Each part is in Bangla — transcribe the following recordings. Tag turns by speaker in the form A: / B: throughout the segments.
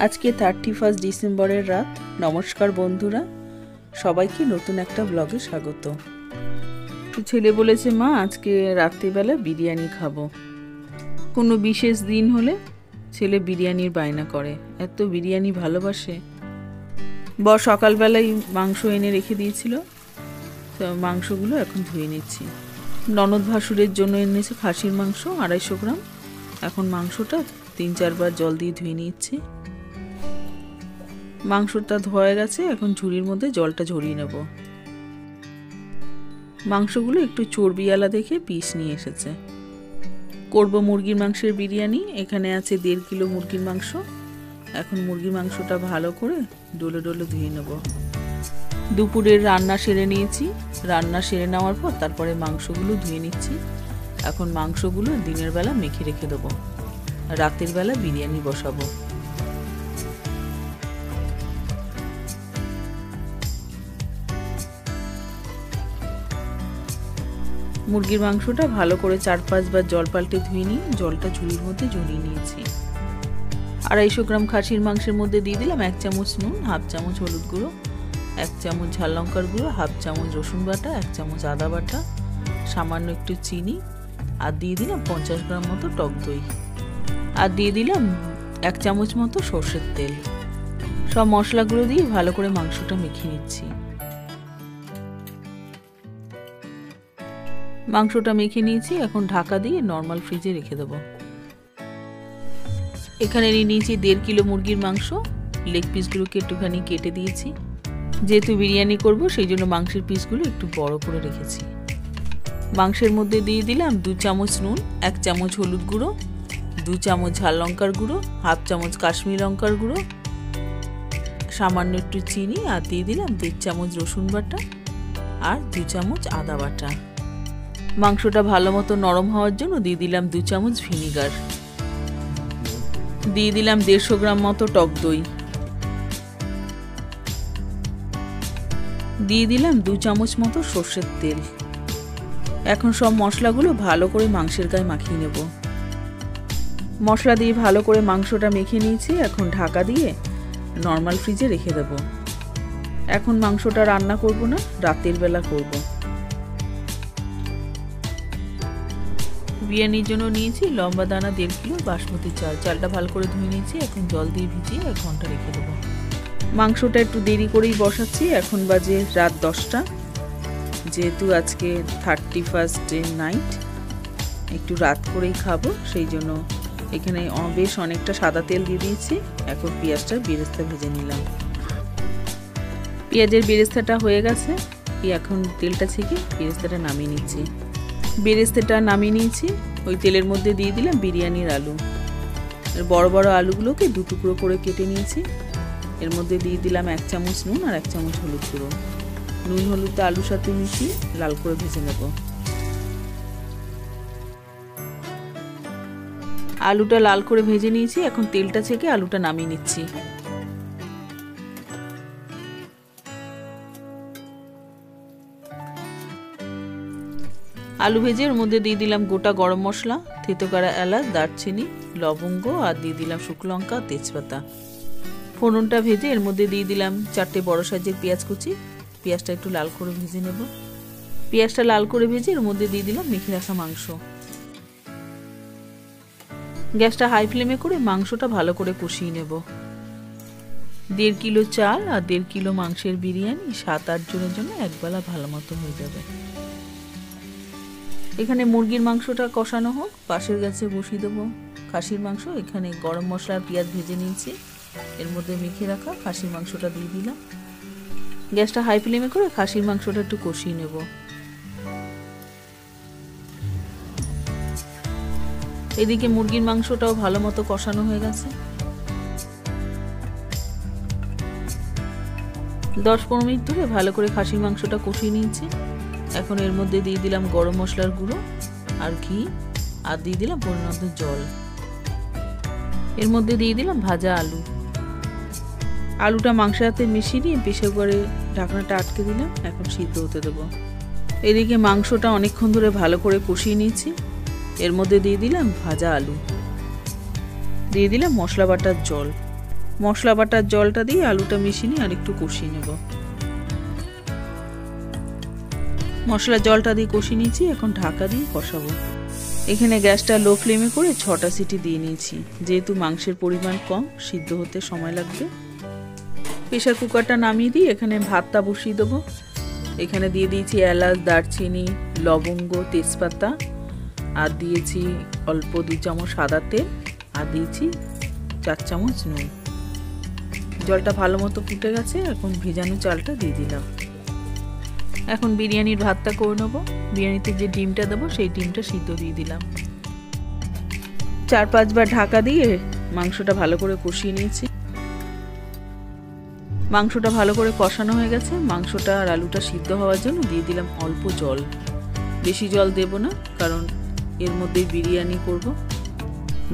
A: আজকে 31 ডিসেম্বরের রাত। নমস্কার বন্ধুরা, সবাইকে নতুন একটা ব্লগে স্বাগত। ছেলে বলেছে মা আজকে রাত্রিবেলা বিরিয়ানি খাবো। কোনো বিশেষ দিন হলে ছেলে বিরিয়ানির বায়না করে, এত বিরিয়ানি ভালোবাসে। সকালবেলায় মাংস এনে রেখে দিয়েছিল, তো মাংসগুলো এখন ধুয়ে নিচ্ছি। ননদ ভাসুরের জন্য এনেছে খাসির মাংস 250 গ্রাম। এখন মাংসটা 3-4 বার জল দিয়ে ধুয়ে নিচ্ছি। মাংসটা ধোয়া গেছে, এখন ঝুড়ির মধ্যে জলটা ঝরিয়ে নেব। মাংসগুলো একটু চর্বিওয়ালা দেখে পিস নিয়ে এসেছে। করব মুরগির মাংসের বিরিয়ানি। এখানে আছে 1.5 কিলো মুরগির মাংস। এখন মুরগির মাংসটা ভালো করে ডলে ডলে ধুয়ে নেব। দুপুরের রান্না সেরে নিয়েছি। রান্না সেরে নেওয়ার পর তারপরে মাংসগুলো ধুয়ে নিচ্ছি। এখন মাংসগুলো দিনের বেলা মেখে রেখে দেবো, রাতের বেলা বিরিয়ানি বসাবো। মুরগির মাংসটা ভালো করে 4-5 বার জল পাল্টে ধুয়ে নিয়ে জলটা ঝুড়ির মধ্যে ঝরিয়ে নিয়েছি। 250 গ্রাম খাসির মাংসের মধ্যে দিয়ে দিলাম 1 চামচ নুন, 1/2 চামচ হলুদ গুঁড়ো, 1 চামচ ঝাল লঙ্কার গুঁড়ো, 1/2 চামচ রসুন বাটা, 1 চামচ আদা বাটা, সামান্য একটু চিনি, আর দিয়ে দিলাম 50 গ্রাম মতো টক দই, আর দিয়ে দিলাম 1 চামচ মতো সর্ষের তেল। সব মশলাগুলো দিয়ে ভালো করে মাংসটা মেখে নিচ্ছি। মাংসটা মেখে নিয়েছি, এখন ঢাকা দিয়ে নর্মাল ফ্রিজে রেখে দেবো। এখানে নিয়েছি 1.5 কিলো মুরগির মাংস। লেগ পিসগুলোকে একটুখানি কেটে দিয়েছি, যেহেতু বিরিয়ানি করব সেই জন্য মাংসের পিসগুলো একটু বড় করে রেখেছি। মাংসের মধ্যে দিয়ে দিলাম 2 চামচ নুন, 1 চামচ হলুদ গুঁড়ো, 2 চামচ ঝাল লঙ্কার গুঁড়ো, 1/2 চামচ কাশ্মীরি লঙ্কার গুঁড়ো, সামান্য একটু চিনি, আর দিয়ে দিলাম 1.5 চামচ রসুন বাটা আর 2 চামচ আদা বাটা। মাংসটা ভালো মতো নরম হওয়ার জন্য দিয়ে দিলাম 2 চামচ ভিনিগার, দিয়ে দিলাম 150 গ্রাম মতো টক দই, দিয়ে দিলাম 2 চামচ মতো সর্ষের তেল। এখন সব মশলাগুলো ভালো করে মাংসের গায়ে মাখিয়ে নেব। মশলা দিয়ে ভালো করে মাংসটা মেখে নিয়েছি। এখন ঢাকা দিয়ে নর্মাল ফ্রিজে রেখে দেব। এখন মাংসটা রান্না করব না, রাতের বেলা করব। বিরিয়ানির জন্য নিয়েছি লম্বা দানা 1.5 কিলো বাসমতি চাল। চালটা ভালো করে ধুয়ে নিয়েছি, এখন জল দিয়ে ভিজিয়ে 1 ঘন্টা রেখে দেবো। মাংসটা একটু দেরি করেই বসাচ্ছি। এখন বাজে রাত 10টা। যেহেতু আজকে 31st নাইট, একটু রাত করেই খাবো, সেই জন্য এখানে বেশ অনেকটা সাদা তেল দিয়ে দিয়েছি। এখন পেঁয়াজটা বেরেস্তা ভেজে নিলাম। পেঁয়াজের বেরেস্তাটা হয়ে গেছে, এখন তেলটা ছেঁকে বেরেস্তাটা নামিয়ে নিচ্ছি। বেরেস্তাটা নামিয়ে নিয়েছি। ওই তেলের মধ্যে দিয়ে দিলাম বিরিয়ানির আলু। বড় বড় আলুগুলোকে 2 টুকরো করে কেটে নিয়েছি। এর মধ্যে দিয়ে দিলাম 1 চামচ নুন আর 1 চামচ হলুদ গুঁড়ো। নুন হলুদটা আলুর সাথে মিশিয়ে লাল করে ভেজে নেব। আলুটা লাল করে ভেজে নিয়েছি। এখন তেলটা ছেঁকে আলুটা নামিয়ে নিচ্ছি। আলু ভেজে ওর মধ্যে দিয়ে দিলাম গোটা গরম মশলা, থেতো করা এলাচ, দারচিনি, লবঙ্গ, আর দিয়ে দিলাম শুকনো লঙ্কা, তেজপাতা। ফোড়নটা ভেজে এর মধ্যে দিয়ে দিলাম 4টে বড় সাইজের পেঁয়াজ কুচি। পেঁয়াজটা একটু লাল করে ভেজে নেব। পেঁয়াজটা লাল করে ভেজে এর মধ্যে দিয়ে দিলাম মেখে রাখা মাংস। গ্যাসটা হাই ফ্লেমে করে মাংসটা ভালো করে কষিয়ে নেব। 1.5 কিলো চাল আর 1.5 কিলো মাংসের বিরিয়ানি 7-8 জনের জন্য একবেলা ভালো মতো হয়ে যাবে। এখানে মুরগির মাংসটা কষানো হোক, পাশের গ্যাসে বসিয়ে দেবো খাসির মাংস। এখানে গরম মশলা আর পেঁয়াজ ভেজে নিয়েছি, এর মধ্যে মেখে রাখা খাসির মাংসটা দিয়ে দিলাম। গ্যাসটা হাই ফ্লেমে করে খাসির মাংসটা একটু কষিয়ে নেব। এদিকে মুরগির মাংসটাও ভালো মতো কষানো হয়ে গেছে। 10-15 মিনিট ধরে ভালো করে খাসির মাংসটা কষিয়ে নিয়েছি। এখন এর মধ্যে দিয়ে দিলাম গরম মশলার গুঁড়ো আর ঘি, আর দিয়ে দিলাম পরিমাণ জল। এর মধ্যে দিয়ে দিলাম ভাজা আলু। আলুটা মাংসের সাথে মিশিয়ে নিয়ে প্রেসার কুকারে ঢাকনাটা আটকে দিলাম। এখন সিদ্ধ হতে দেবো। এদিকে মাংসটা অনেকক্ষণ ধরে ভালো করে কষিয়ে নিয়েছি। এর মধ্যে দিয়ে দিলাম ভাজা আলু, দিয়ে দিলাম মশলা বাটার জল। মশলা বাটার জলটা দিয়ে আলুটা মিশিয়ে নিয়ে আর একটু কষিয়ে নেব। মশলার জলটা দিয়ে কষিয়ে নিয়েছি, এখন ঢাকা দিয়ে কষাবো। এখানে গ্যাসটা লো ফ্লেমে করে 6টা সিটি দিয়ে নিয়েছি, যেহেতু মাংসের পরিমাণ কম, সিদ্ধ হতে সময় লাগবে। প্রেশার কুকারটা নামিয়ে দিয়ে এখানে ভাতটা বসিয়ে দেবো। এখানে দিয়ে দিয়েছি এলাচ, দারচিনি, লবঙ্গ, তেজপাতা, আর দিয়েছি অল্প 2 চামচ সাদা তেল, আর দিয়েছি 4 চামচ নুন। জলটা ভালো মতো ফুটে গেছে, এখন ভেজানো চালটা দিয়ে দিলাম। এখন বিরিয়ানির ভাতটা করে নেবো। বিরিয়ানিতে যে ডিমটা দেবো সেই ডিমটা সিদ্ধ দিয়ে দিলাম। 4-5 বার ঢাকা দিয়ে মাংসটা ভালো করে কষিয়ে নিয়েছি। মাংসটা ভালো করে কষানো হয়ে গেছে। মাংসটা আর আলুটা সিদ্ধ হওয়ার জন্য দিয়ে দিলাম অল্প জল। বেশি জল দেব না, কারণ এর মধ্যেই বিরিয়ানি করব।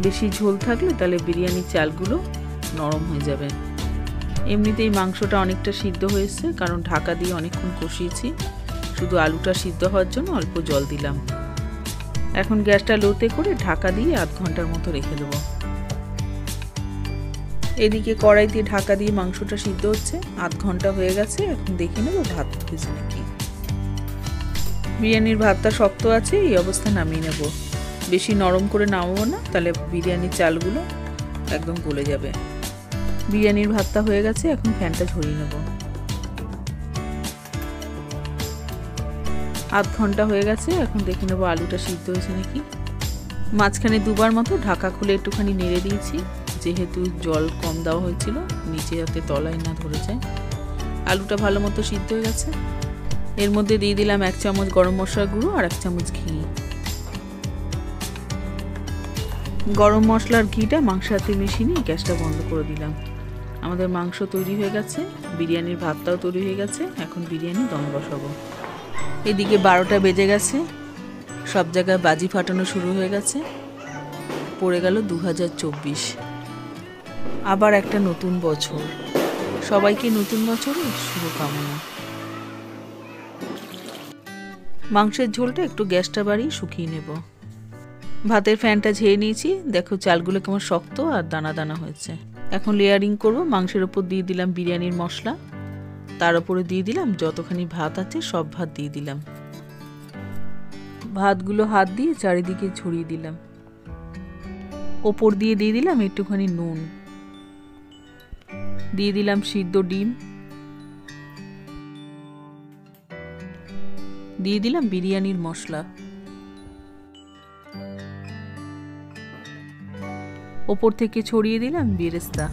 A: বেশি ঝোল থাকলে তাহলে বিরিয়ানির চালগুলো নরম হয়ে যাবে। এমনিতেই মাংসটা অনেকটা সিদ্ধ হয়েছে, কারণ ঢাকা দিয়ে অনেকক্ষণ কষিয়েছি। শুধু আলুটা সিদ্ধ হওয়ার জন্য অল্প জল দিলাম। এখন গ্যাসটা লোতে করে ঢাকা দিয়ে আধ ঘন্টার মতো রেখে দেবো। এদিকে কড়াইতে ঢাকা দিয়ে মাংসটা সিদ্ধ হচ্ছে। আধ ঘন্টা হয়ে গেছে, এখন দেখে নেব ভাত হয়েছে নাকি। বিরিয়ানির ভাতটা শক্ত আছে, এই অবস্থা নামিয়ে নেব। বেশি নরম করে নামাবো না, তাহলে বিরিয়ানির চালগুলো একদম গলে যাবে। বিরিয়ানির ভাতটা হয়ে গেছে, এখন ফ্যানটা ঝরিয়ে নেব। আধ ঘন্টা হয়ে গেছে, এখন দেখে নেব আলুটা সিদ্ধ হয়েছে নাকি। মাঝখানে 2বার মতো ঢাকা খুলে একটুখানি নেড়ে দিয়েছি, যেহেতু জল কম দেওয়া হয়েছিল, নিচে যাতে তলায় না ধরে যায়। আলুটা ভালো মতো সিদ্ধ হয়ে গেছে। এর মধ্যে দিয়ে দিলাম 1 চামচ গরম মশলার গুঁড়ো আর 1 চামচ ঘি। গরম মশলার ঘিটা মাংসের সাথে মিশিয়ে নিয়ে গ্যাসটা বন্ধ করে দিলাম। আমাদের মাংস তৈরি হয়ে গেছে, বিরিয়ানির ভাতটাও তৈরি হয়ে গেছে। এখন বিরিয়ানি দম বসাবো। এদিকে 12টা বেজে গেছে, সব জায়গায় বাজি ফাটানো শুরু হয়ে গেছে। পড়ে গেল 2024, আবার একটা নতুন বছর। সবাইকে নতুন বছরের শুভকামনা। মাংসের ঝোলটা একটু গ্যাসটা বাড়িয়ে শুকিয়ে নেব। ভাতের ফ্যানটা ঝেড়ে নিয়েছি, দেখো চালগুলো কেমন শক্ত আর দানা দানা হয়েছে। এখন লেয়ারিং করব। মাংসের ওপর দিয়ে দিলাম বিরিয়ানির মশলা, তার উপরে দিয়ে দিলাম যতখানি ভাত আছে সব ভাত দিয়ে দিলাম। ভাতগুলো হাত দিয়ে চারিদিকে ছড়িয়ে দিলাম। ওপর দিয়ে দিলাম একটুখানি নুন, দিয়ে দিলাম সিদ্ধ ডিম, দিয়ে দিলাম বিরিয়ানির মশলা, ওপর থেকে ছড়িয়ে দিলাম বেরেস্তা,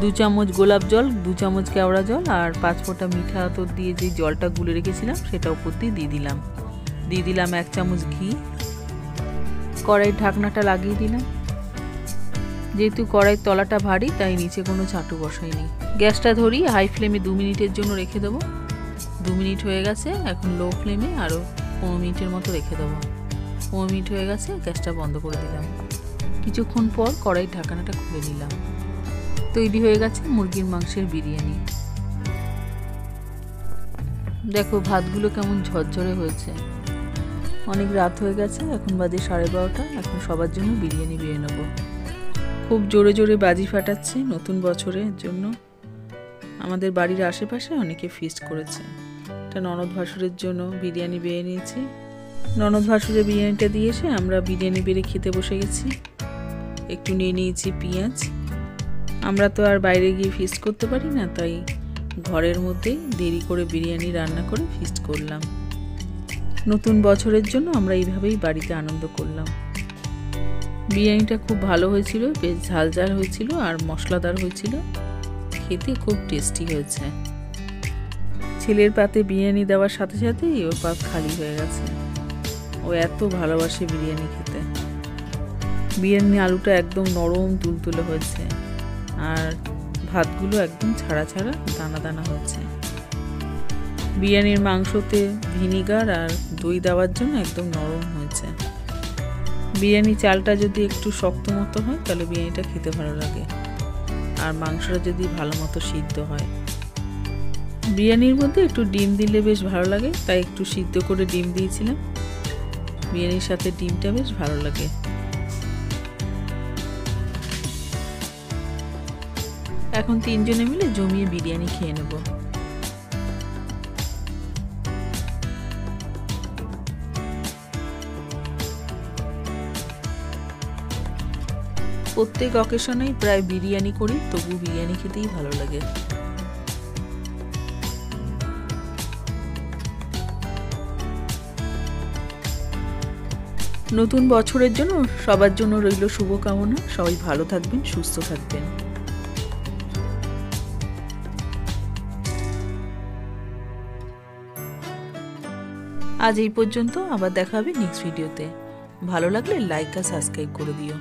A: 2 চামচ গোলাপ জল, 2 চামচ কেওড়া জল, আর 5 ফোঁটা মিঠা আতর দিয়ে যে জলটা গুলে রেখেছিলাম সেটা ওপর দিয়ে দিলাম। দিয়ে দিলাম 1 চামচ ঘি। কড়াইয়ের ঢাকনাটা লাগিয়ে দিলাম। যেহেতু কড়াইয়ের তলাটা ভারী, তাই নিচে কোনো চাটু বসাইনি। গ্যাসটা ধরিয়ে হাই ফ্লেমে 2 মিনিটের জন্য রেখে দেবো। 2 মিনিট হয়ে গেছে, এখন লো ফ্লেমে আরও 15 মিনিটের মতো রেখে দেবো। 15 মিনিট হয়ে গেছে, গ্যাসটা বন্ধ করে দিলাম। কিছুক্ষণ পর কড়াইয়ের ঢাকনাটা খুলে নিলাম। তৈরি হয়ে গেছে মুরগির মাংসের বিরিয়ানি। দেখো ভাতগুলো কেমন ঝরঝরে হয়েছে। অনেক রাত হয়ে গেছে, এখন বাজে 12:30। এখন সবার জন্য বিরিয়ানি বেড়ে নেব। খুব জোরে জোরে বাজি ফাটাচ্ছে নতুন বছরের জন্য। আমাদের বাড়ির আশেপাশে অনেকে ফিস্ট করেছে। এটা ননদ ভাসুরের জন্য বিরিয়ানি বেড়ে নিয়েছি। ননদ ভাসুরের বিরিয়ানিটা দিয়ে এসে আমরা বিরিয়ানি বেড়ে খেতে বসে গেছি। একটু নিয়ে নিয়েছি পেঁয়াজ। আমরা তো আর বাইরে গিয়ে ফিস্ট করতে পারি না, তাই ঘরের মধ্যেই দেরি করে বিরিয়ানি রান্না করে ফিস্ট করলাম। নতুন বছরের জন্য আমরা এইভাবেই বাড়িতে আনন্দ করলাম। বিরিয়ানিটা খুব ভালো হয়েছিল, বেশ ঝাল ঝাল হয়েছিল আর মশলাদার হয়েছিল। খেতে খুব টেস্টি হয়েছে। ছেলের পাতে বিরিয়ানি দেওয়ার সাথে সাথেই ওর পাত খালি হয়ে গেছে। ও এত ভালোবাসে বিরিয়ানি খেতে। বিরিয়ানি আলুটা একদম নরম তুলতুলে হয়েছে, আর ভাতগুলো একদম ছাড়া ছাড়া দানা দানা হয়েছে। বিরিয়ানির মাংসতে ভিনিগার আর দই দেওয়ার জন্য একদম নরম হয়েছে। বিরিয়ানি চালটা যদি একটু শক্ত মতো হয় তাহলে বিরিয়ানিটা খেতে ভালো লাগে, আর মাংসটা যদি ভালো মতো সিদ্ধ হয়। বিরিয়ানির মধ্যে একটু ডিম দিলে বেশ ভালো লাগে, তাই একটু সিদ্ধ করে ডিম দিয়েছিলাম। বিরিয়ানির সাথে ডিমটা বেশ ভালো লাগে। এখন তিনজনে মিলে জমিয়ে বিরিয়ানি খেয়ে নেব। প্রত্যেক অকেশনেই প্রায় বিরিয়ানি করি, তবু বিরিয়ানি খেতেই ভালো লাগে। নতুন বছরের জন্য সবার জন্য রইল শুভকামনা। সবাই ভালো থাকবেন, সুস্থ থাকবেন। আজ এই পর্যন্ত, আবার দেখা হবে নেক্সট ভিডিওতে। ভালো লাগলে লাইক আর সাবস্ক্রাইব করে দিও।